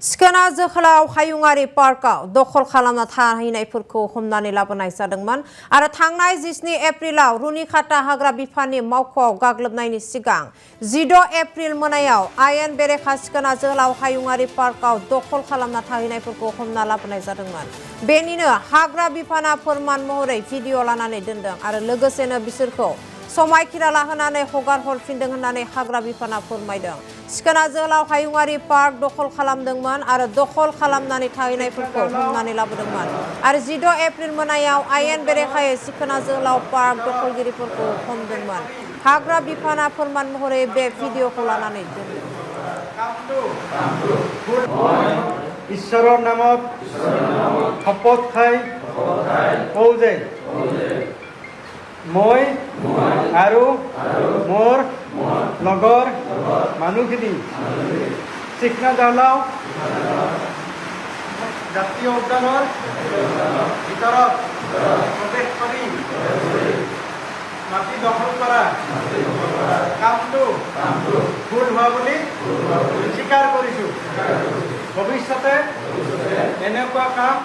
सिखोना जोहोलाव हायुङारि पार्कआव दखल खालामना थाहैनायफोरखौ हमनानै लाबोनाय जादोंमोन आरो थांनाय 17 एप्रिलाव रुनिखाता हाग्रा बिफाननि मावख'आव गाग्लोबनायनि सिगां 16 एप्रिल मोनायाव आयेन बेरेखा सिखोना जोहोलाव हायुङारि पार्कआव दखल खालामना थाहैनायफोरखौ हमना लाबोनाय जादोंमोन। बेनिनो हाग्रा बिफाना फोरमान महरै भिडिअ लानानै दोनदों आरो लोगोसेनो बिसोरखौ समायखिरा लाहोनानै हगार हरफिनदों होननानै हाग्रा बिफाना फोरमायदों। सिखोना जोहोलाव हायुङारि पार्क दखल खालामदोंमोन आरो दखल खालामनानै थाहैनायफोरखौ हमनानै लाबोदोंमोन आरो 16 एप्रिल मोनायाव आयेन बेरेखायै सिखोना जोहोलाव पार्क दखलगिरिफोरखौ हमदोंमोन। हाग्रा बिफाना फोरमान महरै बे भिडिअखौ लानानै दोनदों। ঈশ্বৰৰ নামত শপত খাই কওঁ যে মই আৰু মোৰ লগৰ মানুহখিনি চিকনা জাহলাও জাতীয় উদ্যানৰ ভিতৰত প্ৰৱেশ কৰি মাটি দখল কৰা কামটো ভুল হোৱা বুলি স্বীকাৰ কৰিছোঁ। ভৱিষ্যতে এনেকুৱা কাম